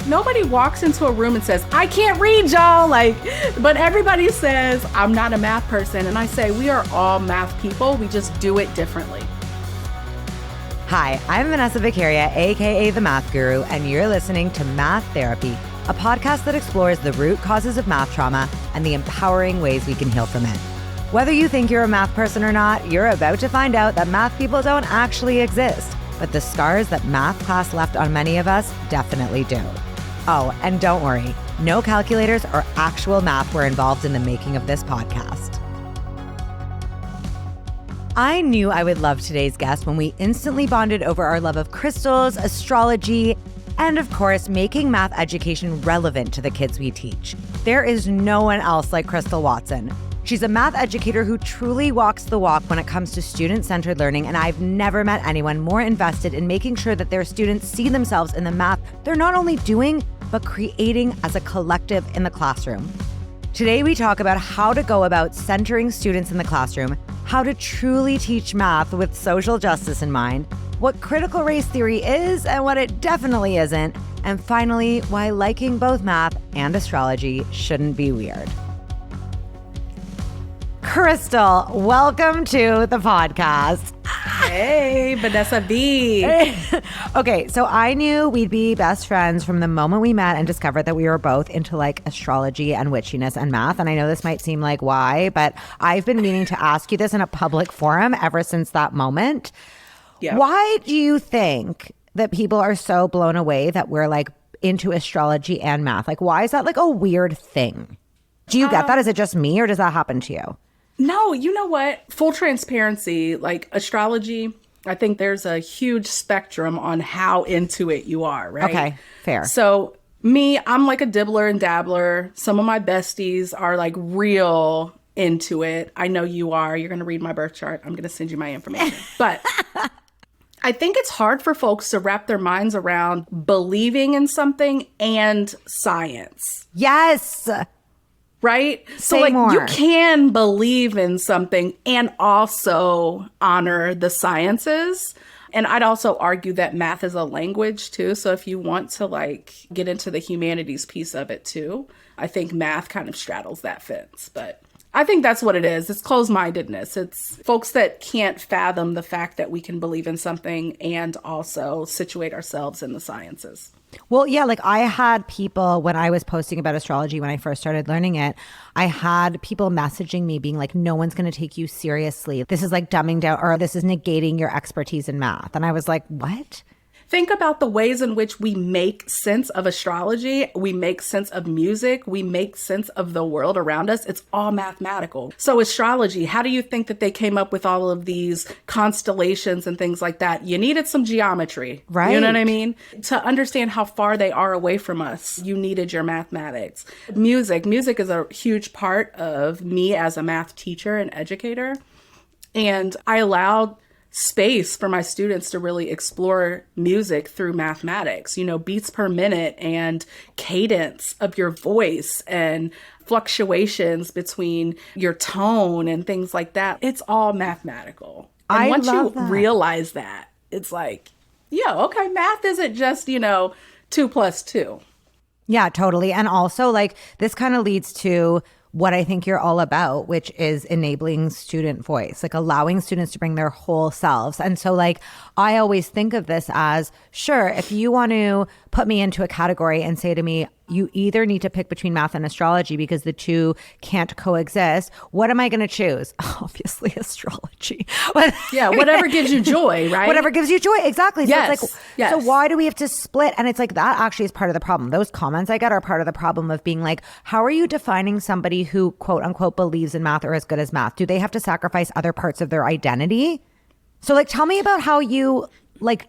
Nobody walks into a room and says, I can't read, y'all. But everybody says, I'm not a math person. And I say, we are all math people. We just do it differently. Hi, I'm Vanessa, aka The Math Guru, and you're listening to Math Therapy, a podcast that explores the root causes of math trauma and the empowering ways we can heal from it. Whether you think you're a math person or not, you're about to find out that math people don't actually exist, but the scars that math class left on many of us definitely do. Oh, and don't worry, no calculators or actual math were involved in the making of this podcast. I knew I would love today's guest when we instantly bonded over our love of crystals, astrology, and of course, making math education relevant to the kids we teach. There is no one else like Crystal Watson. She's a math educator who truly walks the walk when it comes to student-centered learning, and I've never met anyone more invested in making sure that their students see themselves in the math they're not only doing, but creating as a collective in the classroom. Today, we talk about how to go about centering students in the classroom, how to truly teach math with social justice in mind, what critical race theory is and what it definitely isn't, and finally, why liking both math and astrology shouldn't be weird. Crystal, welcome to the podcast. Hey, Vanessa B. Okay, so I knew we'd be best friends from the moment we met and discovered that we were both into astrology and witchiness and math. And I know this might seem like why, but I've been meaning to ask you this in a public forum ever since that moment. Yep. Why do you think that people are so blown away that we're into astrology and math? Why is that a weird thing? Do you get that? Is it just me or does that happen to you? No, you know what? Full transparency, astrology, I think there's a huge spectrum on how into it you are, right? Okay, fair. So me, I'm a dibbler and dabbler. Some of my besties are real into it. I know you are. You're going to read my birth chart. I'm going to send you my information. But I think it's hard for folks to wrap their minds around believing in something and science. Yes. Right? Say more. You can believe in something and also honor the sciences. And I'd also argue that math is a language too. So if you want to get into the humanities piece of it too, I think math kind of straddles that fence. But I think that's what it is. It's closed-mindedness. It's folks that can't fathom the fact that we can believe in something and also situate ourselves in the sciences. Well, yeah, I had people when I was posting about astrology when I first started learning it, I had people messaging me being no one's going to take you seriously. This is dumbing down or this is negating your expertise in math. And I was like, what? Think about the ways in which we make sense of astrology. We make sense of music. We make sense of the world around us. It's all mathematical. So astrology, how do you think that they came up with all of these constellations and things like that? You needed some geometry, right? You know what I mean? To understand how far they are away from us, you needed your mathematics. Music is a huge part of me as a math teacher and educator. And I allowed space for my students to really explore music through mathematics, beats per minute and cadence of your voice and fluctuations between your tone and things like that. It's all mathematical. And once you realize that, it's okay, math isn't just, 2 plus 2. Yeah, totally. And also this kind of leads to what I think you're all about, which is enabling student voice, allowing students to bring their whole selves. And so I always think of this as, sure, if you want to put me into a category and say to me, you either need to pick between math and astrology because the two can't coexist. What am I going to choose? Obviously, astrology. Yeah, whatever gives you joy, right? Whatever gives you joy. Exactly. Yes, So it's yes. So why do we have to split? And it's that actually is part of the problem. Those comments I get are part of the problem of being how are you defining somebody who quote unquote believes in math or as good as math? Do they have to sacrifice other parts of their identity? So tell me about how you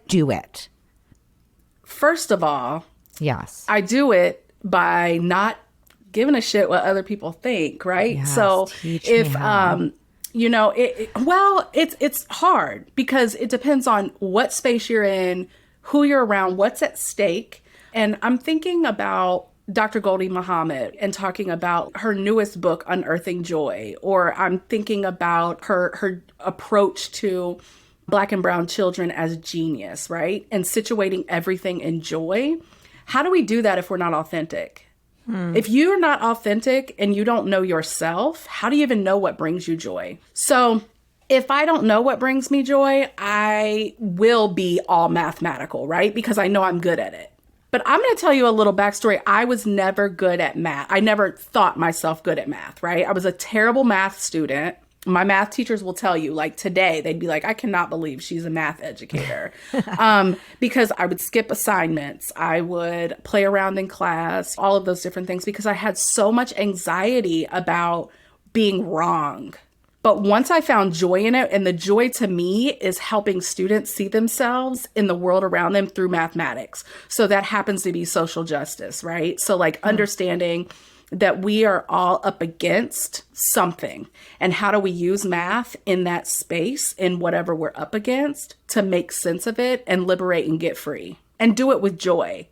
do it. First of all, yes, I do it by not giving a shit what other people think, right? Yes, so if it's hard because it depends on what space you're in, who you're around, what's at stake. And I'm thinking about Dr. Goldie Muhammad and talking about her newest book, Unearthing Joy, or I'm thinking about her approach to Black and brown children as genius, right? And situating everything in joy. How do we do that if we're not authentic? If you're not authentic and you don't know yourself, how do you even know what brings you joy? So if I don't know what brings me joy, I will be all mathematical, right? Because I know I'm good at it. But I'm going to tell you a little backstory. I was never good at math. I never thought myself good at math, right? I was a terrible math student. My math teachers will tell you, like today, they'd be like, I cannot believe she's a math educator. Because I would skip assignments. I would play around in class, all of those different things, because I had so much anxiety about being wrong. But once I found joy in it, and the joy to me is helping students see themselves in the world around them through mathematics. So that happens to be social justice, right? So like understanding that we are all up against something, and how do we use math in that space, in whatever we're up against, to make sense of it and liberate and get free, and do it with joy.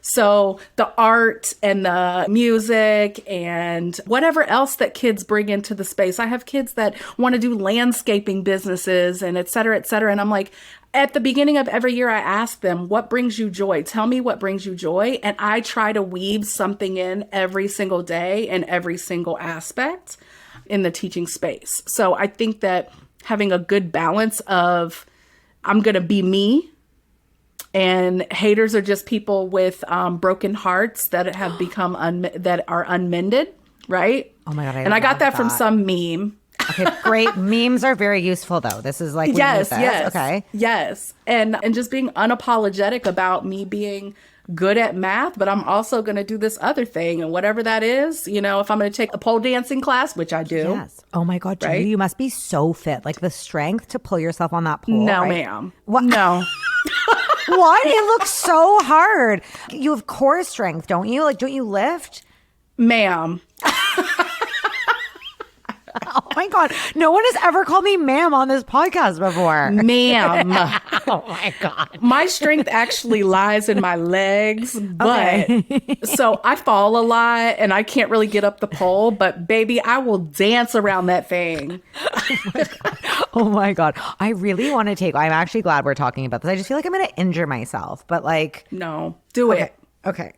So the art and the music and whatever else that kids bring into the space. I have kids that want to do landscaping businesses and et cetera, et cetera. And I'm like, at the beginning of every year, I ask them, what brings you joy? Tell me what brings you joy. And I try to weave something in every single day and every single aspect in the teaching space. So I think that having a good balance of, I'm going to be me, and haters are just people with broken hearts that have become that are unmended, right? Oh my God. And I got that from some meme. Okay, great. Memes are very useful, though. This is like, yes. Okay. Yes. And just being unapologetic about me being good at math, but I'm also going to do this other thing. And whatever that is, you know, if I'm going to take a pole dancing class, which I do. Yes. Oh my God, Julie, right? you must be so fit. Like the strength to pull yourself on that pole. No, right? ma'am. What? No. What? It looks so hard. You have core strength, don't you? Like, don't you lift? Ma'am. Oh my God. No one has ever called me ma'am on this podcast before. Ma'am. Oh my God. My strength actually lies in my legs, but so I fall a lot and I can't really get up the pole, but baby, I will dance around that thing. Oh my God. I really want to I'm actually glad we're talking about this. I just feel like I'm going to injure myself, but like. No, do it. Okay.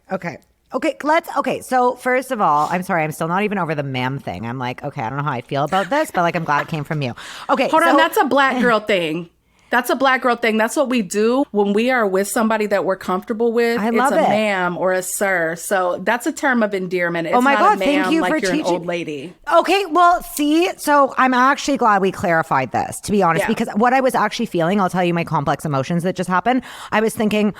So first of all, I'm sorry, I'm still not even over the ma'am thing. I'm like, okay, I don't know how I feel about this, but like, I'm glad it came from you. Okay. Hold on. That's a Black girl thing. That's a Black girl thing. That's what we do when we are with somebody that we're comfortable with. I love it's a it. ma'am or a sir. So that's a term of endearment. It's oh my not God, a ma'am thank you like for you're teaching. an old lady. Okay, well, see, so I'm actually glad we clarified this, to be honest, Yeah. because what I was actually feeling, I'll tell you my complex emotions that just happened. I was thinking,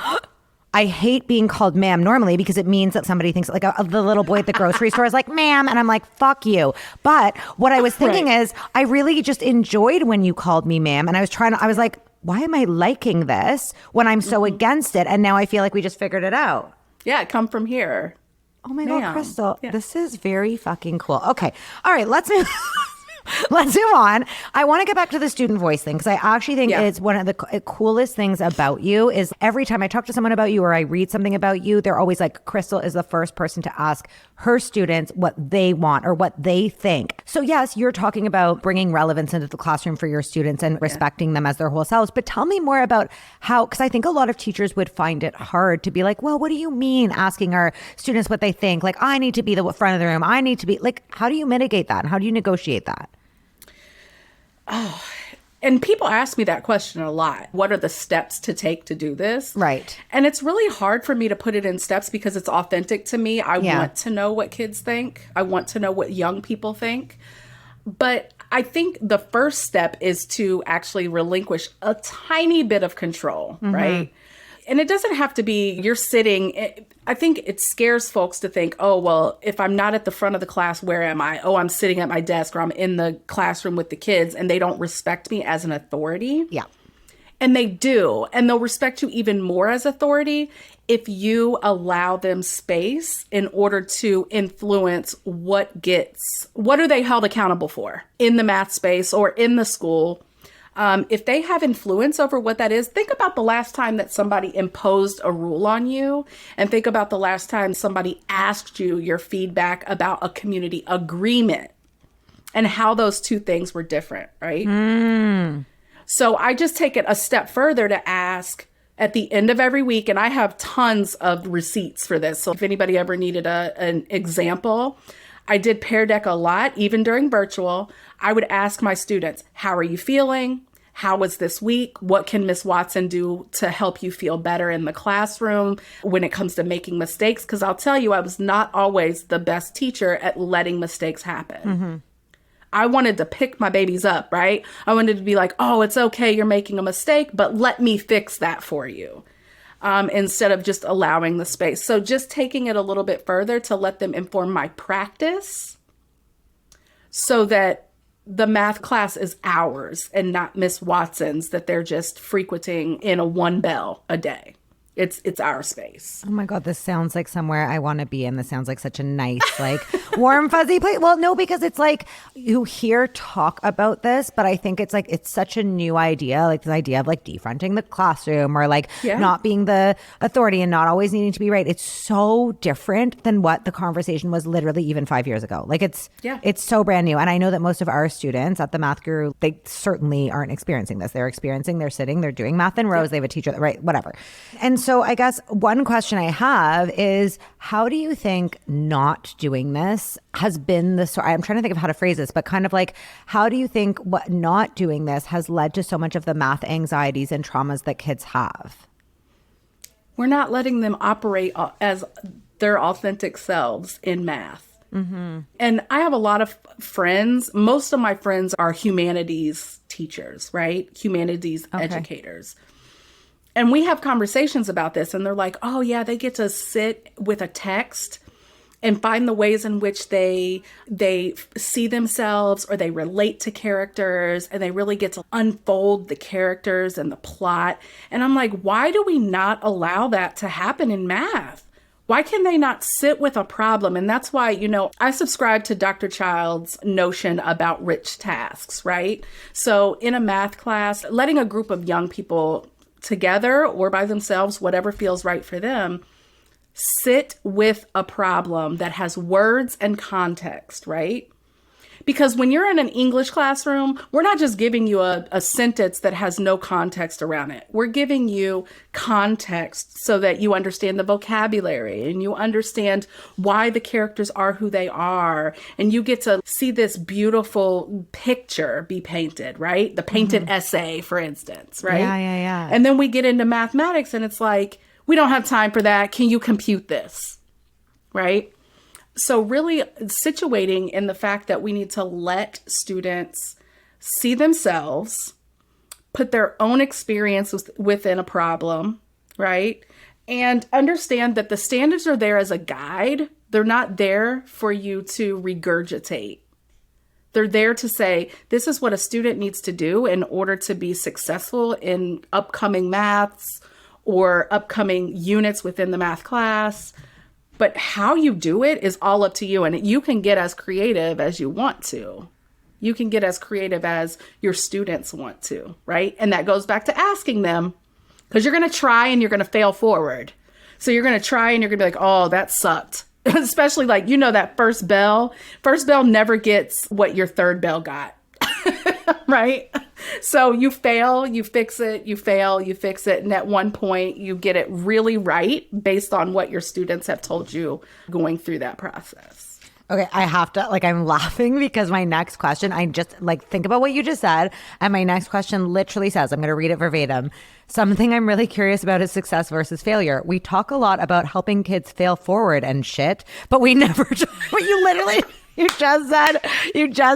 I hate being called ma'am normally because it means that somebody thinks like the little boy at the grocery store is like, ma'am. And I'm like, fuck you. But what I was thinking is I really just enjoyed when you called me ma'am. And I was like, why am I liking this when I'm so against it? And now I feel like we just figured it out. Yeah, come from here. Oh my God, Ma'am. Crystal, Yeah. this is very fucking cool. Okay. All right, let's move. Let's move on. I want to get back to the student voice thing because I actually think it's one of the coolest things about you is every time I talk to someone about you or I read something about you, they're always like, Crystal is the first person to ask her students what they want or what they think. So yes, you're talking about bringing relevance into the classroom for your students and respecting them as their whole selves. But tell me more about how, because I think a lot of teachers would find it hard to be like, well, what do you mean asking our students what they think? Like, I need to be the front of the room. I need to be like, how do you mitigate that? And how do you negotiate that? Oh, and people ask me that question a lot. What are the steps to take to do this? Right. And it's really hard for me to put it in steps because it's authentic to me. I want to know what kids think. I want to know what young people think. But I think the first step is to actually relinquish a tiny bit of control, right? And it doesn't have to be you're sitting. I think it scares folks to think, oh, well, if I'm not at the front of the class, where am I? Oh, I'm sitting at my desk or I'm in the classroom with the kids and they don't respect me as an authority. Yeah. And they do. And they'll respect you even more as authority if you allow them space in order to influence what are they held accountable for in the math space or in the school. If they have influence over what that is, think about the last time that somebody imposed a rule on you and think about the last time somebody asked you your feedback about a community agreement and how those two things were different, right? So I just take it a step further to ask, At the end of every week, and I have tons of receipts for this. So if anybody ever needed an example, I did Pear Deck a lot, even during virtual. I would ask my students, how are you feeling? How was this week? What can Miss Watson do to help you feel better in the classroom when it comes to making mistakes? Because I'll tell you, I was not always the best teacher at letting mistakes happen. I wanted to pick my babies up, right? I wanted to be like, oh, it's okay, you're making a mistake, but let me fix that for you. Instead of just allowing the space. So just taking it a little bit further to let them inform my practice so that the math class is ours and not Miss Watson's that they're just frequenting in a one bell a day. It's our space. Oh my God, this sounds like somewhere I want to be in. This sounds like such a nice, like warm, fuzzy place. Well, no, because it's like you hear talk about this, but I think it's like it's such a new idea, like this idea of like defronting the classroom or like not being the authority and not always needing to be right. It's so different than what the conversation was literally even 5 years ago. Like it's so brand new. And I know that most of our students at the Math Guru, they certainly aren't experiencing this. They're sitting, they're doing math in rows. They have a teacher, right? Whatever. And so I guess one question I have is, how do you think not doing this has been I'm trying to think of how to phrase this, but kind of like, how do you think what not doing this has led to so much of the math anxieties and traumas that kids have? We're not letting them operate as their authentic selves in math. And I have a lot of friends. Most of my friends are humanities teachers, right? Humanities educators. And we have conversations about this, and they're like, oh, yeah, they get to sit with a text and find the ways in which they see themselves or they relate to characters, and they really get to unfold the characters and the plot. And I'm like, why do we not allow that to happen in math? Why can they not sit with a problem? And that's why, I subscribe to Dr. Child's notion about rich tasks, right? So in a math class, letting a group of young people together or by themselves, whatever feels right for them, sit with a problem that has words and context, right? Because when you're in an English classroom, we're not just giving you a sentence that has no context around it. We're giving you context so that you understand the vocabulary and you understand why the characters are who they are. And you get to see this beautiful picture be painted, right? The painted essay, for instance, right? Yeah. And then we get into mathematics and it's like, we don't have time for that. Can you compute this? Right? So really situating in the fact that we need to let students see themselves, put their own experience within a problem, right? And understand that the standards are there as a guide. They're not there for you to regurgitate. They're there to say, this is what a student needs to do in order to be successful in upcoming maths or upcoming units within the math class. But how you do it is all up to you. And you can get as creative as you want to. You can get as creative as your students want to, right? And that goes back to asking them, because you're going to try and you're going to fail forward. So you're going to try and you're going to be like, oh, that sucked. Especially like, that first bell. First bell never gets what your third bell got, right? So you fail, you fix it, you fail, you fix it. And at one point you get it really right based on what your students have told you going through that process. Okay, I have to, I'm laughing because my next question, I just, think about what you just said. And my next question literally says, I'm going to read it verbatim. Something I'm really curious about is success versus failure. We talk a lot about helping kids fail forward and shit, but we never, you literally... You just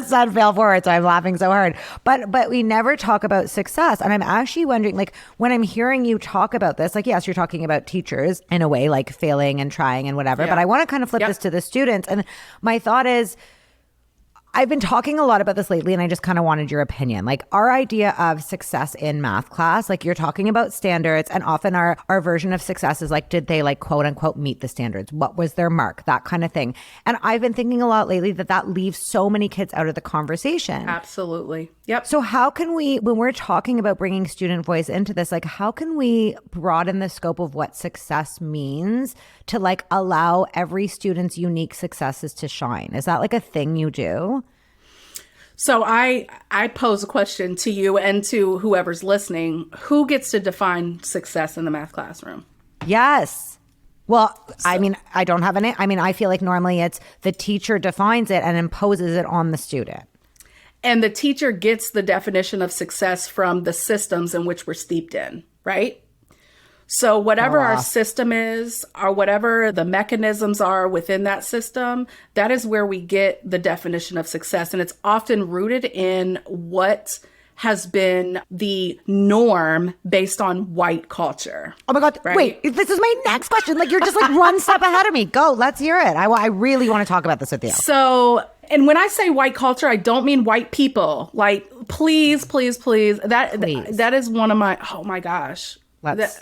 said fail forward, so I'm laughing so hard. But we never talk about success. And I'm actually wondering, when I'm hearing you talk about this, yes, you're talking about teachers in a way, failing and trying and whatever. Yeah. But I want to kind of flip this to the students. And my thought is, I've been talking a lot about this lately, and I just kind of wanted your opinion. Our idea of success in math class, you're talking about standards, and often our version of success is did they quote unquote meet the standards? What was their mark? That kind of thing. And I've been thinking a lot lately that leaves so many kids out of the conversation. Absolutely. Yep. So how can we, when we're talking about bringing student voice into this, how can we broaden the scope of what success means to allow every student's unique successes to shine? Is that a thing you do? So I pose a question to you and to whoever's listening. Who gets to define success in the math classroom? Yes. Well, I mean, I don't have any. I mean, I feel like normally it's the teacher defines it and imposes it on the student. And the teacher gets the definition of success from the systems in which we're steeped in, right? So whatever our system is, or whatever the mechanisms are within that system, that is where we get the definition of success. And it's often rooted in what has been the norm based on white culture. Oh my God. Right? Wait, this is my next question. Like, you're just like one step ahead of me. Go, let's hear it. I really want to talk about this with you. So, and when I say white culture, I don't mean white people. Like, please. That is one of my, oh my gosh. Let's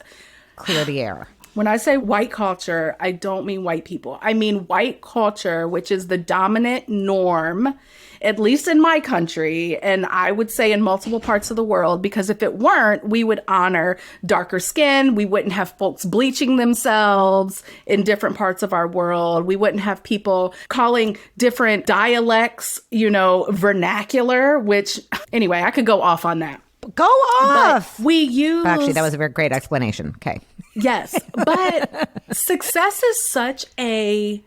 clear the air. When I say white culture, I don't mean white people. I mean white culture, which is the dominant norm, at least in my country, and I would say in multiple parts of the world, because if it weren't, we would honor darker skin. We wouldn't have folks bleaching themselves in different parts of our world. We wouldn't have people calling different dialects, vernacular, which, anyway, I could go off on that. Go off. But we use... Actually, that was a very great explanation. Okay. Yes, but success is such a...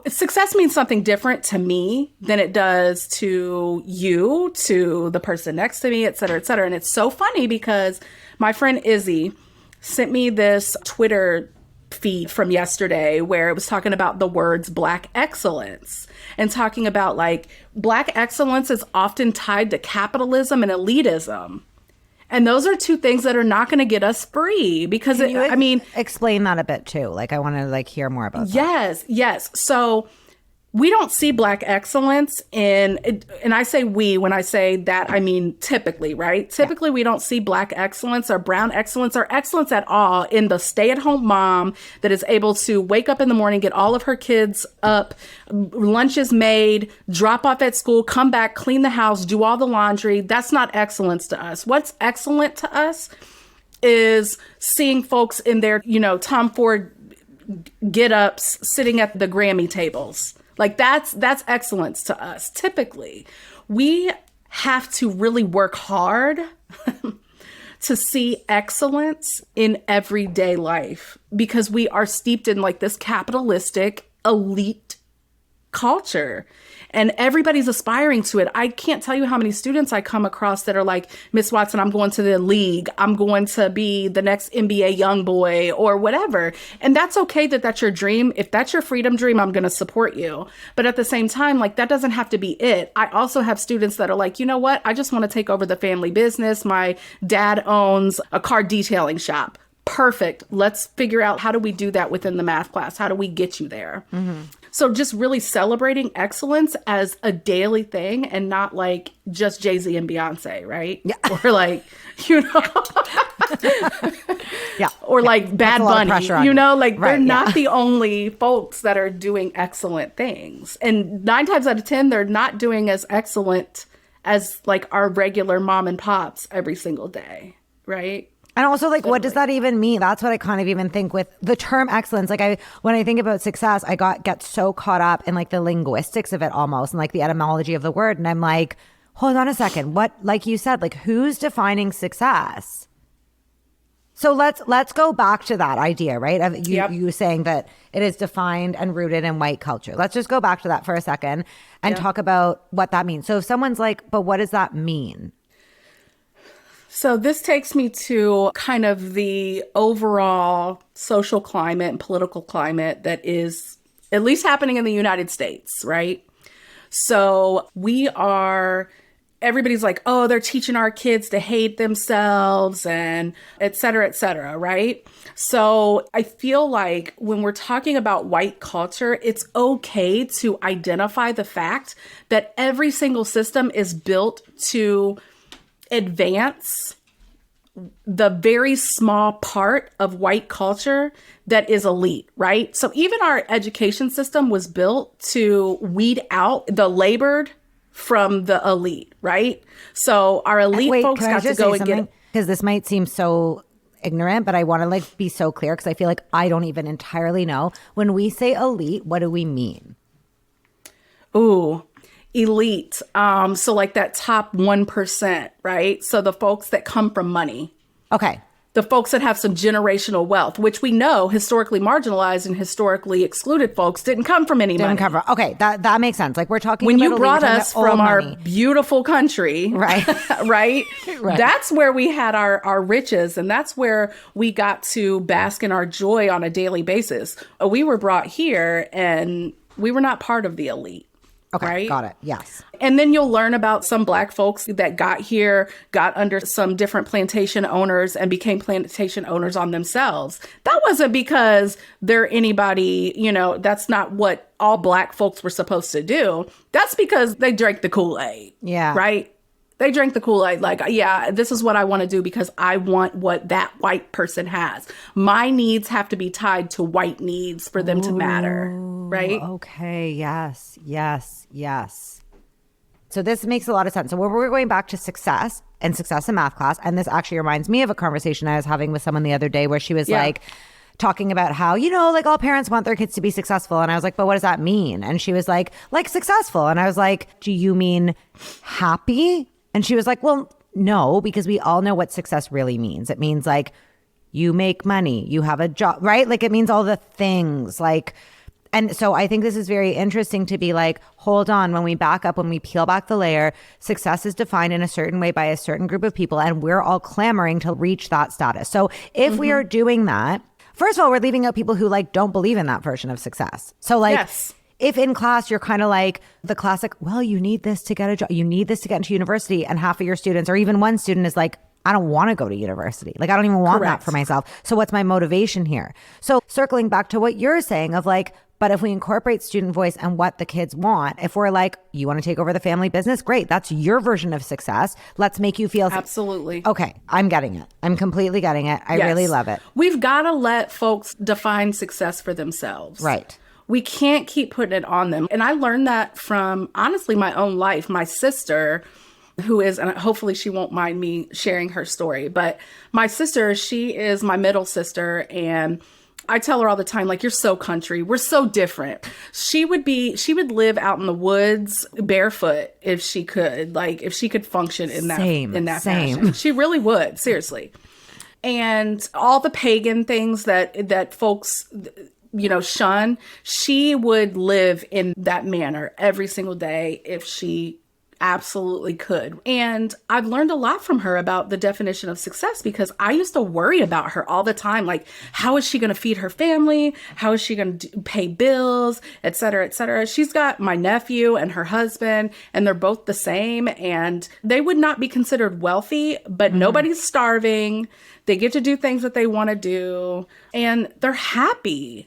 Success means something different to me than it does to you, to the person next to me, et cetera, et cetera. And it's so funny because my friend Izzy sent me this Twitter feed from yesterday where it was talking about the words Black excellence and talking about like Black excellence is often tied to capitalism and elitism. And those are two things that are not going to get us free because explain that a bit too. Like I want to hear more about that. Yes. So we don't see Black excellence and I say we, when I say that, I mean typically, right? Typically, we don't see Black excellence or brown excellence or excellence at all in the stay-at-home mom that is able to wake up in the morning, get all of her kids up, lunches made, drop off at school, come back, clean the house, do all the laundry. That's not excellence to us. What's excellent to us is seeing folks in their, Tom Ford get-ups sitting at the Grammy tables. Like that's excellence to us. Typically, we have to really work hard to see excellence in everyday life because we are steeped in like this capitalistic elite culture and everybody's aspiring to it. I can't tell you how many students I come across that are like, Miss Watson, I'm going to the league. I'm going to be the next NBA young boy or whatever. And that's okay that that's your dream. If that's your freedom dream, I'm going to support you. But at the same time, like that doesn't have to be it. I also have students that are like, you know what? I just want to take over the family business. My dad owns a car detailing shop. Perfect. Let's figure out how do we do that within the math class? How do we get you there? Mm-hmm. So just really celebrating excellence as a daily thing and not like just Jay-Z and Beyonce, right? Yeah. Or like, yeah. Or like Bad Bunny, they're not the only folks that are doing excellent things. And 9 times out of 10, they're not doing as excellent as like our regular mom and pops every single day, right? And also, what does that even mean? That's what I kind of even think with the term excellence. When I think about success, I get so caught up in the linguistics of it almost and the etymology of the word. And I'm like, hold on a second. What, like you said, who's defining success? So let's go back to that idea, right? Of you saying that it is defined and rooted in white culture. Let's just go back to that for a second and talk about what that means. So if someone's like, but what does that mean? So this takes me to kind of the overall social climate and political climate that is at least happening in the United States, right? So everybody's like, oh, they're teaching our kids to hate themselves and et cetera, right? So I feel like when we're talking about white culture, it's okay to identify the fact that every single system is built to advance the very small part of white culture that is elite, right? So even our education system was built to weed out the labored from the elite, right? So our elite folks got to go and get it. Because this might seem so ignorant, but I want to be so clear because I feel like I don't even entirely know. When we say elite, what do we mean? Ooh, elite. So like that top 1%, right? So the folks that come from money. Okay. The folks that have some generational wealth, which we know historically marginalized and historically excluded folks didn't come from any money. Okay, that makes sense. Like we're talking when about you brought us from our beautiful country, right? right? Right. That's where we had our riches, and that's where we got to bask in our joy on a daily basis. We were brought here, and we were not part of the elite. Okay, right? Got it. Yes. And then you'll learn about some Black folks that got here, got under some different plantation owners and became plantation owners on themselves. That wasn't because they're anybody, that's not what all Black folks were supposed to do. That's because they drank the Kool-Aid. Yeah. Right? They drank the Kool-Aid like, yeah, this is what I want to do because I want what that white person has. My needs have to be tied to white needs for them to matter, right? Okay, yes. So this makes a lot of sense. So we're going back to success in math class. And this actually reminds me of a conversation I was having with someone the other day where she was like talking about how, like all parents want their kids to be successful. And I was like, but what does that mean? And she was like successful. And I was like, do you mean happy? And she was like, well, no, because we all know what success really means. It means like you make money, you have a job, right? Like it means all the things like, and so I think this is very interesting to be like, hold on, when we back up, when we peel back the layer, success is defined in a certain way by a certain group of people, and we're all clamoring to reach that status. So if we are doing that, first of all, we're leaving out people who like don't believe in that version of success. So like, yes. If in class, you're kind of like the classic, well, you need this to get a job, you need this to get into university. And half of your students, or even one student is like, I don't want to go to university. Like, I don't even want that for myself. So what's my motivation here? So circling back to what you're saying of like, but if we incorporate student voice and what the kids want, if we're like, you want to take over the family business? Great. That's your version of success. Let's make you feel. Absolutely. Okay. I'm getting it. I'm completely getting it. I really love it. We've got to let folks define success for themselves. Right. We can't keep putting it on them. And I learned that from, honestly, my own life. My sister, who is, and hopefully she won't mind me sharing her story, but my sister, she is my middle sister. And I tell her all the time, like, you're so country. We're so different. She would live out in the woods barefoot if she could, like, if she could function in that fashion. She really would, seriously. And all the pagan things that folks, shun, she would live in that manner every single day if she absolutely could. And I've learned a lot from her about the definition of success because I used to worry about her all the time. Like, how is she going to feed her family? How is she going to pay bills, et cetera, et cetera? She's got my nephew and her husband, and they're both the same. And they would not be considered wealthy, but nobody's starving. They get to do things that they want to do, and they're happy.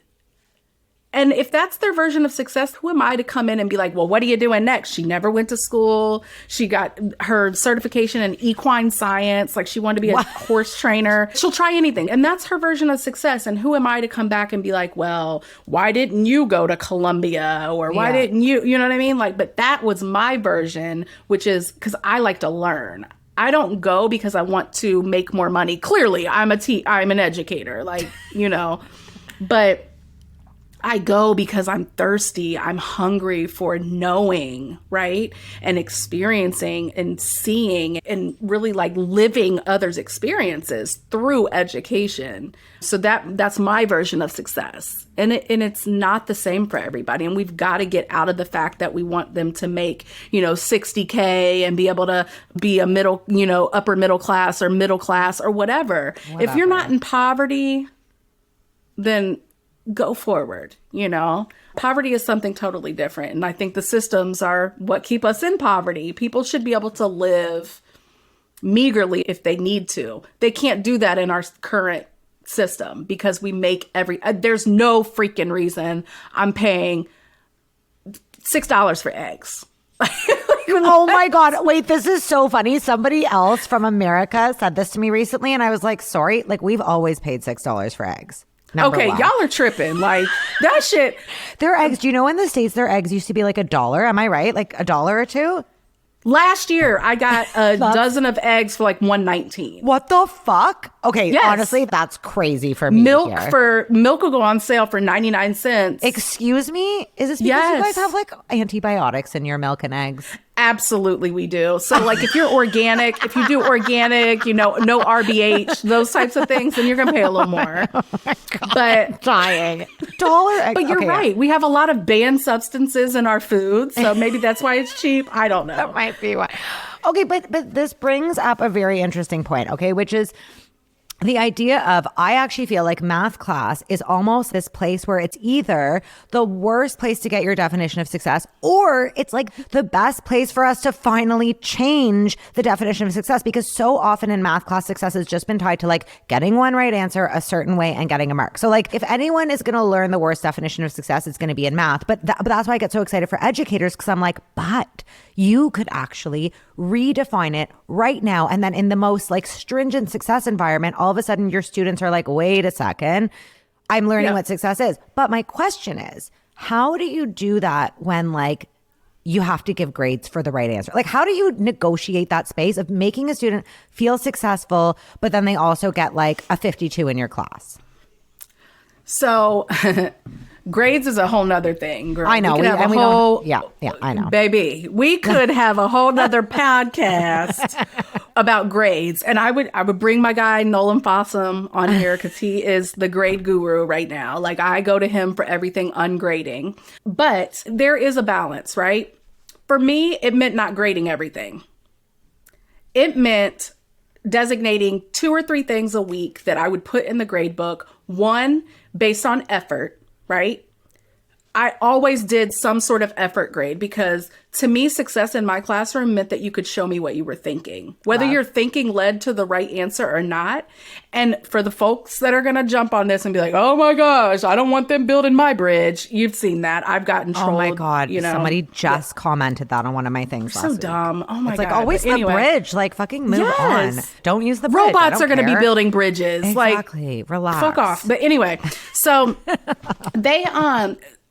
And if that's their version of success, who am I to come in and be like, well, what are you doing next? She never went to school. She got her certification in equine science. Like, she wanted to be a horse trainer. She'll try anything. And that's her version of success. And who am I to come back and be like, well, why didn't you go to Columbia? Or why didn't you know what I mean? Like, but that was my version, which is because I like to learn. I don't go because I want to make more money. Clearly, I'm an educator, like, but I go because I'm thirsty. I'm hungry for knowing, right? And experiencing and seeing and really like living others' experiences through education. So that's my version of success. And it's not the same for everybody. And we've got to get out of the fact that we want them to make, $60K and be able to be a middle, upper middle class or whatever. If you're not in poverty, then go forward. Poverty is something totally different. And I think the systems are what keep us in poverty. People should be able to live meagerly if they need to. They can't do that in our current system because we make there's no freaking reason I'm paying $6 for eggs. Oh my God. Wait, this is so funny. Somebody else from America said this to me recently. And I was like, sorry, like we've always paid $6 for eggs. Okay, y'all are tripping. Like, that shit. Their eggs, do you know in the States, their eggs used to be like $1? Am I right? Like $1 or $2? Last year, I got a dozen of eggs for like $1.19. What the fuck? Okay, Yes. honestly, that's crazy for me to hear. Milk will go on sale for 99 cents. Excuse me? Is this because you guys have like antibiotics in your milk and eggs? Absolutely, we do. So, like, if you're organic, if you do organic, no RBH, those types of things, then you're going to pay a little more. Oh my God, but dying. Dollar eggs. But you're right. We have a lot of banned substances in our food, so maybe that's why it's cheap. I don't know. That might be why. Okay, but this brings up a very interesting point, okay, which is the idea of, I actually feel like math class is almost this place where it's either the worst place to get your definition of success, or it's like the best place for us to finally change the definition of success. Because so often in math class, success has just been tied to like getting one right answer a certain way and getting a mark. So like if anyone is going to learn the worst definition of success, it's going to be in math. But that's why I get so excited for educators, because I'm like, but you could actually redefine it right now. And then in the most like stringent success environment, all of a sudden your students are like, wait a second, I'm learning what success is. But my question is, how do you do that when like you have to give grades for the right answer? Like, how do you negotiate that space of making a student feel successful, but then they also get like a 52 in your class? So grades is a whole nother thing, girl. I know. I know. Baby, we could have a whole nother podcast about grades. And I would bring my guy, Nolan Fossum, on here because he is the grade guru right now. Like, I go to him for everything ungrading. But there is a balance, right? For me, it meant not grading everything. It meant designating 2 or 3 things a week that I would put in the grade book. One, based on effort, right? I always did some sort of effort grade because to me, success in my classroom meant that you could show me what you were thinking, whether your thinking led to the right answer or not. And for the folks that are going to jump on this and be like, oh my gosh, I don't want them building my bridge. You've seen that. I've gotten trolled. Oh my God. Somebody just commented that on one of my things last week. So dumb. Oh my God. It's like, always the bridge. Like, fucking move on. Don't use the bridge. Robots are going to be building bridges. Exactly. Like, relax. Fuck off. But anyway, so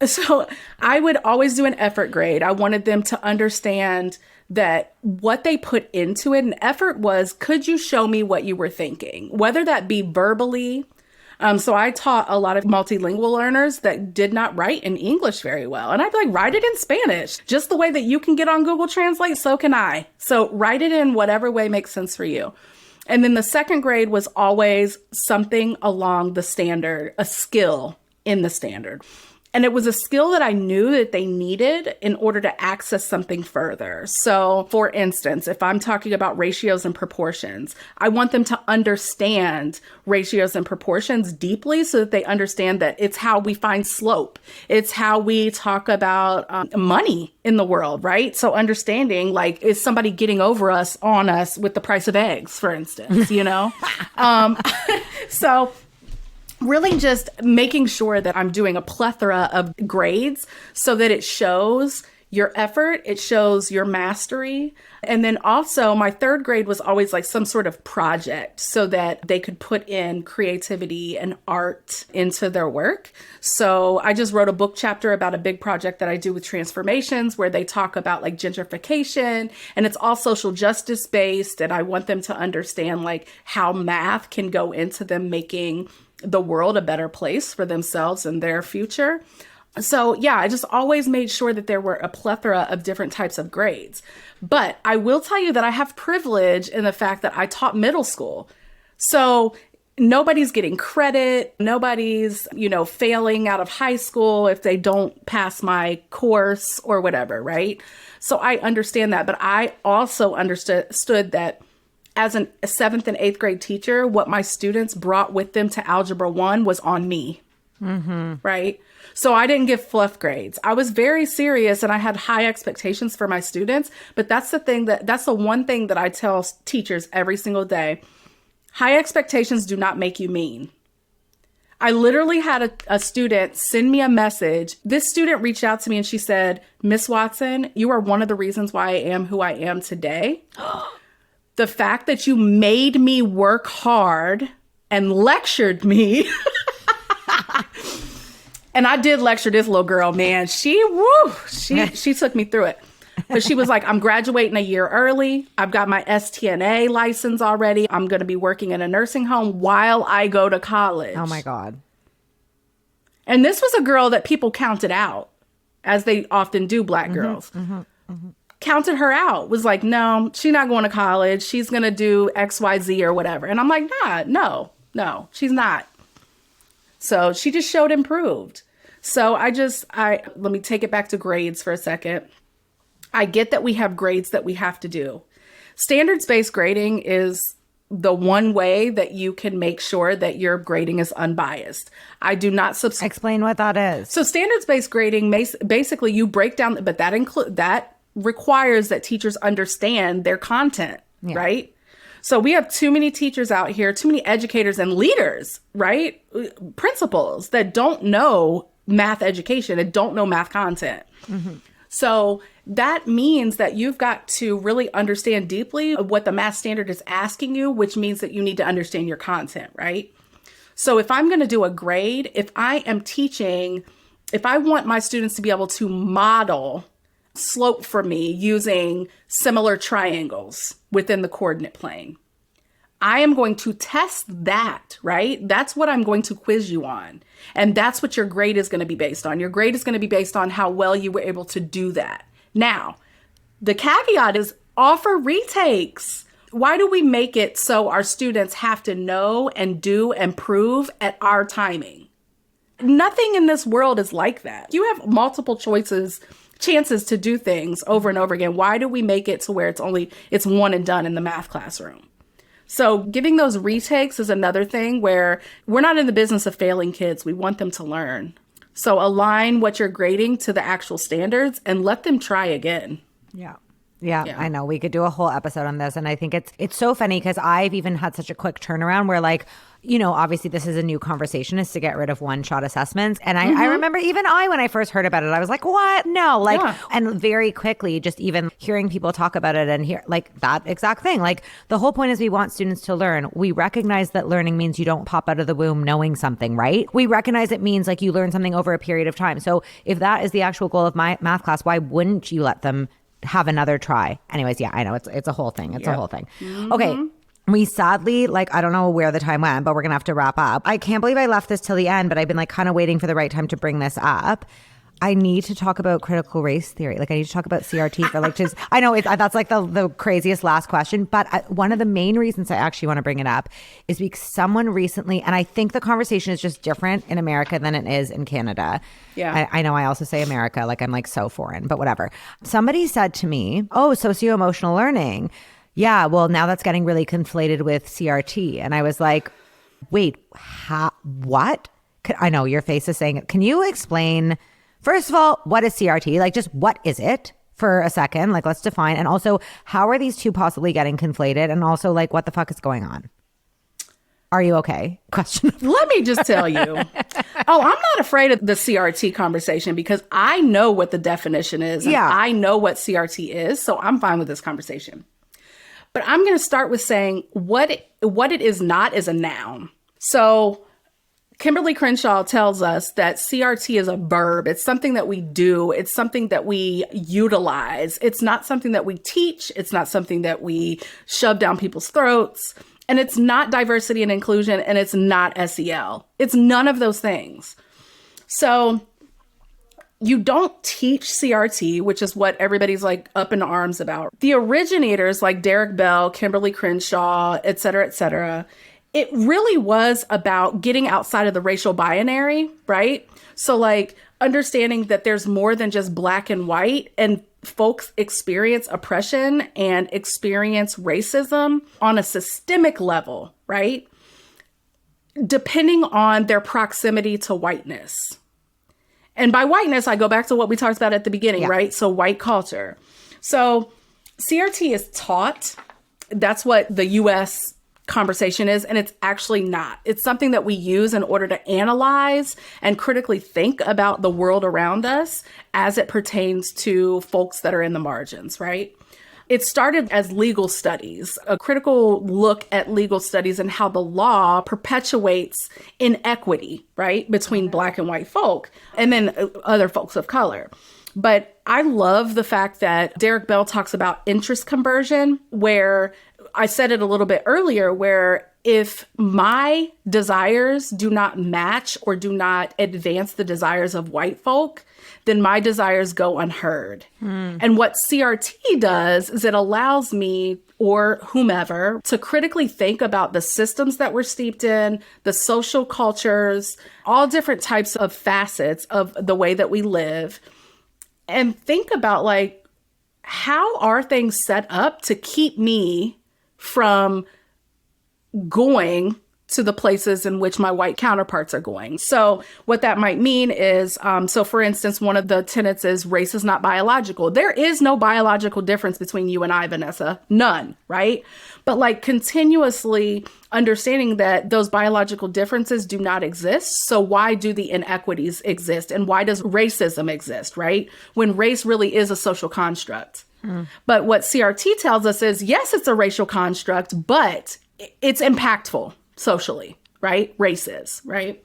So I would always do an effort grade. I wanted them to understand that what they put into it, and effort was, could you show me what you were thinking? Whether that be verbally. So I taught a lot of multilingual learners that did not write in English very well. And I'd be like, write it in Spanish. Just the way that you can get on Google Translate, so can I. So write it in whatever way makes sense for you. And then the second grade was always something along the standard, a skill in the standard. And it was a skill that I knew that they needed in order to access something further. So, for instance, if I'm talking about ratios and proportions, I want them to understand ratios and proportions deeply so that they understand that it's how we find slope. It's how we talk about money in the world, right? So understanding, like, is somebody getting over us on us with the price of eggs, for instance, So really just making sure that I'm doing a plethora of grades so that it shows your effort, it shows your mastery. And then also my third grade was always like some sort of project so that they could put in creativity and art into their work. So I just wrote a book chapter about a big project that I do with transformations where they talk about like gentrification, and it's all social justice based. And I want them to understand like how math can go into them making the world a better place for themselves and their future. So yeah, I just always made sure that there were a plethora of different types of grades. But I will tell you that I have privilege in the fact that I taught middle school. So nobody's getting credit. Nobody's, failing out of high school if they don't pass my course or whatever, right? So I understand that. But I also understood that as a 7th and 8th grade teacher, what my students brought with them to Algebra 1 was on me, right? So I didn't give fluff grades. I was very serious and I had high expectations for my students. But that's the one thing that I tell teachers every single day. High expectations do not make you mean. I literally had a student send me a message. This student reached out to me and she said, Miss Watson, you are one of the reasons why I am who I am today. The fact that you made me work hard and lectured me. And I did lecture this little girl, man. She took me through it. But she was like, I'm graduating a year early. I've got my STNA license already. I'm going to be working in a nursing home while I go to college. Oh my God. And this was a girl that people counted out, as they often do, Black girls. Counted her out, was like, no, she's not going to college. She's going to do XYZ or whatever. And I'm like, no, she's not. So she just showed improved. So let me take it back to grades for a second. I get that we have grades that we have to do. Standards-based grading is the one way that you can make sure that your grading is unbiased. I do not Explain what that is. So standards-based grading, basically you break down, but that requires that teachers understand their content, right? So we have too many teachers out here, too many educators and leaders, right? Principals that don't know math education and don't know math content. So that means that you've got to really understand deeply what the math standard is asking you, which means that you need to understand your content, right? So if I'm going to do a grade, if I want my students to be able to model slope for me using similar triangles within the coordinate plane, I am going to test that, right? That's what I'm going to quiz you on. And that's what your grade is going to be based on. Your grade is going to be based on how well you were able to do that. Now, the caveat is offer retakes. Why do we make it so our students have to know and do and prove at our timing? Nothing in this world is like that. You have multiple chances to do things over and over again. Why do we make it to where it's one and done in the math classroom? So giving those retakes is another thing where we're not in the business of failing kids. We want them to learn. So align what you're grading to the actual standards and let them try again. Yeah, I know. We could do a whole episode on this. And I think it's so funny because I've even had such a quick turnaround where, like, you know, obviously this is a new conversation, is to get rid of one-shot assessments. And I remember even when I first heard about it, I was like, what? No. And very quickly, just even hearing people talk about it and hear like that exact thing. Like the whole point is we want students to learn. We recognize that learning means you don't pop out of the womb knowing something, right? We recognize it means like you learn something over a period of time. So if that is the actual goal of my math class, why wouldn't you let them have another try? Anyways, yeah, I know it's a whole thing. It's a whole thing. Okay. We sadly, like, I don't know where the time went, but we're going to have to wrap up. I can't believe I left this till the end, but I've been like kind of waiting for the right time to bring this up. I need to talk about critical race theory. Like I need to talk about CRT for like just, I know that's like the craziest last question, but one of the main reasons I actually want to bring it up is because someone recently, and I think the conversation is just different in America than it is in Canada. Yeah. I know I also say America, like I'm like so foreign, but whatever. Somebody said to me, oh, socio-emotional learning. Yeah, well, now that's getting really conflated with CRT. And I was like, wait, what? I know your face is saying it. Can you explain, first of all, what is CRT? Like, just what is it for a second? Like, let's define. And also, how are these two possibly getting conflated? And also, like, what the fuck is going on? Are you okay? Question. Let me just tell you. I'm not afraid of the CRT conversation because I know what the definition is. And I know what CRT is. So I'm fine with this conversation. But I'm going to start with saying what it is not is a noun. So Kimberly Crenshaw tells us that CRT is a verb. It's something that we do. It's something that we utilize. It's not something that we teach. It's not something that we shove down people's throats. And it's not diversity and inclusion. And it's not SEL. It's none of those things. So you don't teach CRT, which is what everybody's like up in arms about. The originators like Derek Bell, Kimberly Crenshaw, et cetera, it really was about getting outside of the racial binary, right? So like understanding that there's more than just black and white, and folks experience oppression and experience racism on a systemic level, right? Depending on their proximity to whiteness. And by whiteness, I go back to what we talked about at the beginning, right? So white culture. So CRT is taught. That's what the U.S. conversation is. And it's actually not. It's something that we use in order to analyze and critically think about the world around us as it pertains to folks that are in the margins, right? It started as legal studies, a critical look at legal studies and how the law perpetuates inequity, right, between black and white folk and then other folks of color. But I love the fact that Derek Bell talks about interest conversion, where I said it a little bit earlier, where if my desires do not match or do not advance the desires of white folk, then my desires go unheard. And what CRT does is it allows me or whomever to critically think about the systems that we're steeped in, the social cultures, all different types of facets of the way that we live, and think about like, how are things set up to keep me from going to the places in which my white counterparts are going. So what that might mean is, so for instance, one of the tenets is race is not biological. There is no biological difference between you and I, Vanessa. None, right? But like continuously understanding that those biological differences do not exist. So why do the inequities exist? And why does racism exist, right? When race really is a social construct. But what CRT tells us is, yes, it's a racial construct, but it's impactful socially, right? Race is, right?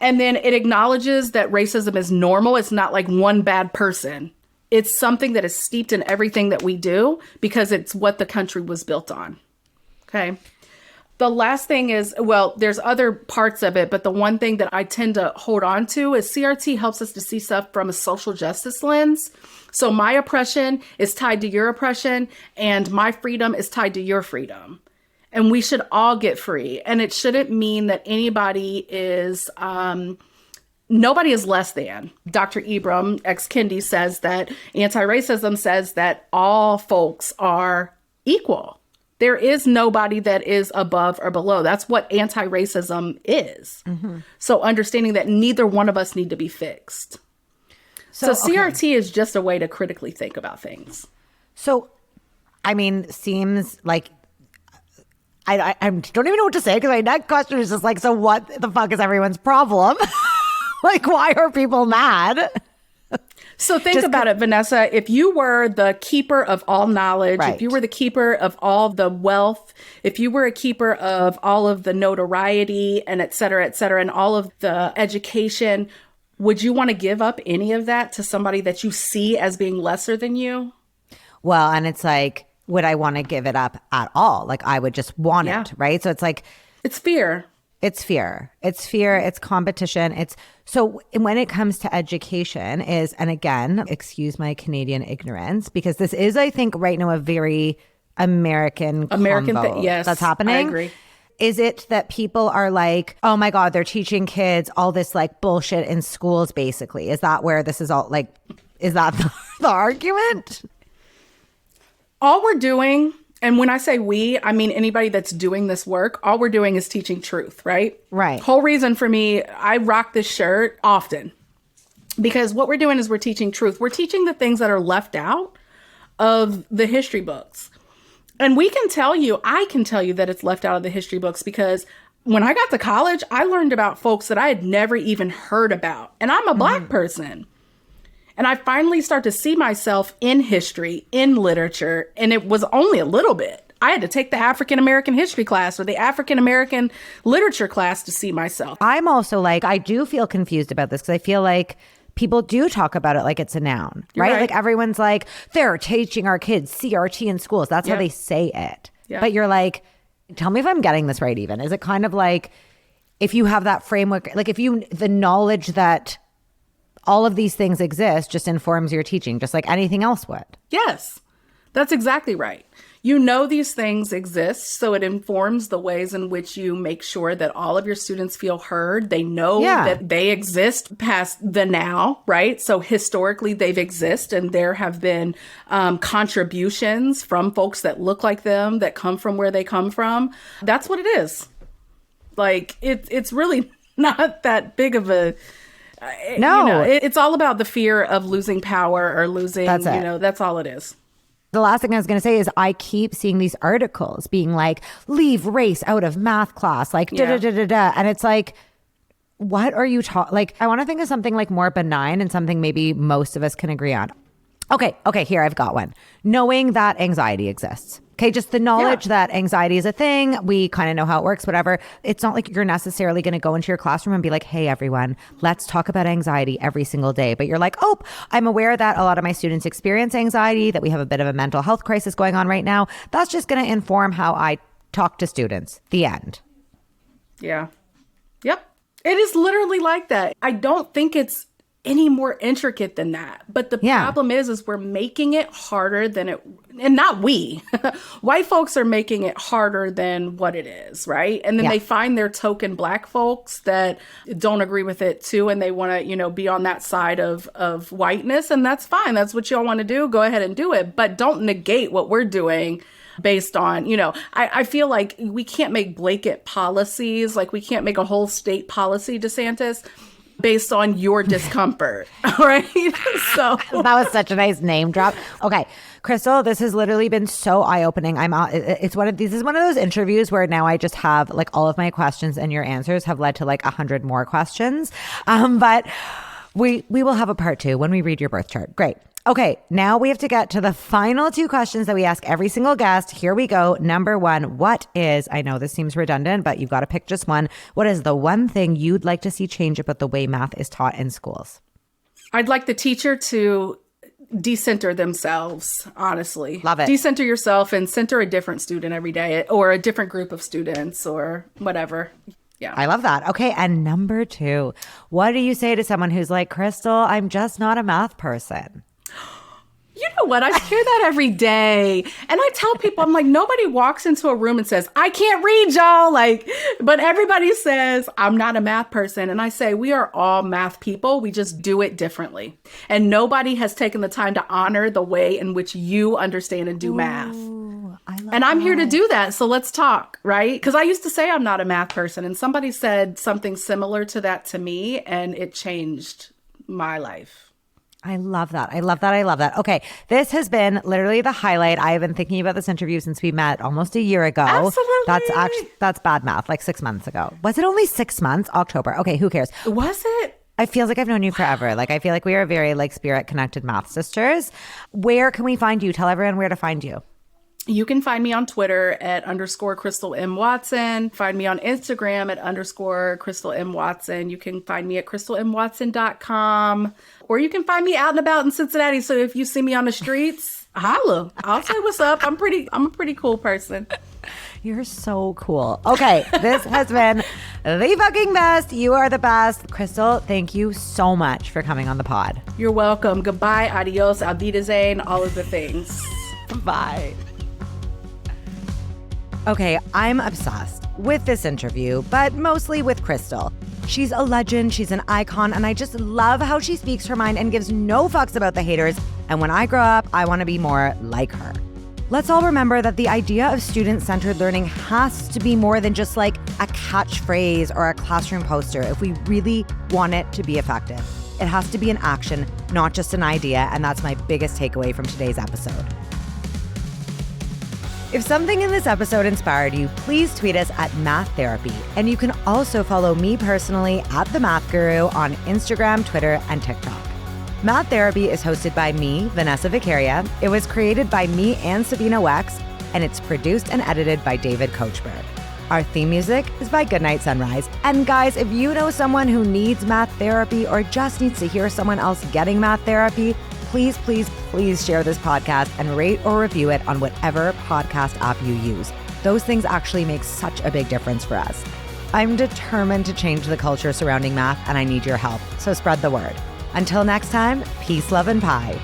And then it acknowledges that racism is normal. It's not like one bad person. It's something that is steeped in everything that we do because it's what the country was built on. Okay. The last thing is, well, there's other parts of it, but the one thing that I tend to hold on to is CRT helps us to see stuff from a social justice lens. So my oppression is tied to your oppression and my freedom is tied to your freedom. And we should all get free. And it shouldn't mean that anybody is, nobody is less than. Dr. Ibram X. Kendi says that anti-racism says that all folks are equal. There is nobody that is above or below. That's what anti-racism is. So understanding that neither one of us need to be fixed. So CRT is just a way to critically think about things. So, I mean, seems like I don't even know what to say because my next question is just like, so what the fuck is everyone's problem? Like, why are people mad? So think about it, Vanessa. If you were the keeper of all knowledge, if you were the keeper of all the wealth, if you were a keeper of all of the notoriety and et cetera, and all of the education, would you want to give up any of that to somebody that you see as being lesser than you? Well, and it's like, would I want to give it up at all? Like, I would just want it, right? So it's like... It's fear. It's fear. It's fear. It's competition. It's... So when it comes to education is, and again, excuse my Canadian ignorance, because this is, I think, right now a very American thing. Yes, that's happening. I agree. Is it that people are like, oh my God, they're teaching kids all this like bullshit in schools, basically? Is that where this is all like, is that the argument? All we're doing, and when I say we, I mean anybody that's doing this work, all we're doing is teaching truth, right? Right. Whole reason for me, I rock this shirt often because what we're doing is we're teaching truth. We're teaching the things that are left out of the history books. And we can tell you, I can tell you that it's left out of the history books because when I got to college, I learned about folks that I had never even heard about. And I'm a Black person. And I finally start to see myself in history, in literature, and it was only a little bit. I had to take the African American history class or the African American literature class to see myself. I'm also like, I do feel confused about this because I feel like people do talk about it like it's a noun, right? Like everyone's like, they're teaching our kids CRT in schools. That's how they say it. But you're like, tell me if I'm getting this right even. Is it kind of like, if you have that framework, like if you, the knowledge that all of these things exist just informs your teaching, just like anything else would. Yes, that's exactly right. You know these things exist, so it informs the ways in which you make sure that all of your students feel heard. They know that they exist past the now, right? So historically, they've existed, and there have been contributions from folks that look like them, that come from where they come from. That's what it is. Like, it's really not that big of a... No, you know, it's all about the fear of losing power or losing, that's all it is. The last thing I was going to say is I keep seeing these articles being like, leave race out of math class, like, da-da-da-da-da. And it's like, what are you talking? Like, I want to think of something like more benign and something maybe most of us can agree on. Okay, here, I've got one. Knowing that anxiety exists. Okay, just the knowledge that anxiety is a thing. We kind of know how it works, whatever. It's not like you're necessarily going to go into your classroom and be like, hey, everyone, let's talk about anxiety every single day. But you're like, oh, I'm aware that a lot of my students experience anxiety, that we have a bit of a mental health crisis going on right now. That's just going to inform how I talk to students. The end. Yeah. Yep. It is literally like that. I don't think it's any more intricate than that. But the problem is we're making it harder than it, and not we, white folks are making it harder than what it is, right? And then they find their token Black folks that don't agree with it too, and they want to, you know, be on that side of whiteness, and that's fine. That's what y'all want to do. Go ahead and do it. But don't negate what we're doing based on, you know, I feel like we can't make blanket policies, like we can't make a whole state policy, DeSantis, based on your discomfort, right? So that was such a nice name drop. Okay, Crystal, this has literally been so eye-opening. This is one of those interviews where now I just have like all of my questions and your answers have led to like 100 more questions. But we will have a part 2 when we read your birth chart. Great. Okay, now we have to get to the final 2 questions that we ask every single guest. Here we go. Number 1, what is, I know this seems redundant, but you've got to pick just one. What is the one thing you'd like to see change about the way math is taught in schools? I'd like the teacher to decenter themselves, honestly. Love it. Decenter yourself and center a different student every day, or a different group of students, or whatever. Yeah. I love that. Okay, and number 2, what do you say to someone who's like, Crystal, I'm just not a math person? You know what? I hear that every day. And I tell people, I'm like, nobody walks into a room and says, I can't read, y'all. Like, but everybody says, I'm not a math person. And I say, we are all math people. We just do it differently. And nobody has taken the time to honor the way in which you understand and do math. And I'm here to do that. So let's talk, right? Because I used to say I'm not a math person. And somebody said something similar to that to me. And it changed my life. I love that. I love that. I love that. Okay. This has been literally the highlight. I have been thinking about this interview since we met almost a year ago. Absolutely. That's bad math, like 6 months ago. Was it only 6 months? October. Okay. Who cares? Was it? I feel like I've known you forever. Like, I feel like we are very like spirit connected math sisters. Where can we find you? Tell everyone where to find you. You can find me on Twitter at _Crystal M. Watson. Find me on Instagram at _Crystal M. Watson. You can find me at crystalmwatson.com. Or you can find me out and about in Cincinnati. So if you see me on the streets, holla. I'll say what's up. I'm a pretty cool person. You're so cool. Okay, this has been the fucking best. You are the best. Crystal, thank you so much for coming on the pod. You're welcome. Goodbye, adios, auf Wiedersehen, all of the things. Bye. Okay, I'm obsessed with this interview, but mostly with Crystal. She's a legend, she's an icon, and I just love how she speaks her mind and gives no fucks about the haters. And when I grow up, I want to be more like her. Let's all remember that the idea of student-centered learning has to be more than just like a catchphrase or a classroom poster if we really want it to be effective. It has to be an action, not just an idea, and that's my biggest takeaway from today's episode. If something in this episode inspired you, please tweet us at Math Therapy. And you can also follow me personally at The Math Guru on Instagram, Twitter, and TikTok. Math Therapy is hosted by me, Vanessa Vicaria. It was created by me and Sabina Wex, and it's produced and edited by David Coachberg. Our theme music is by Goodnight Sunrise. And guys, if you know someone who needs math therapy or just needs to hear someone else getting math therapy, please, please, please share this podcast and rate or review it on whatever podcast app you use. Those things actually make such a big difference for us. I'm determined to change the culture surrounding math, and I need your help. So spread the word. Until next time, peace, love, and pie.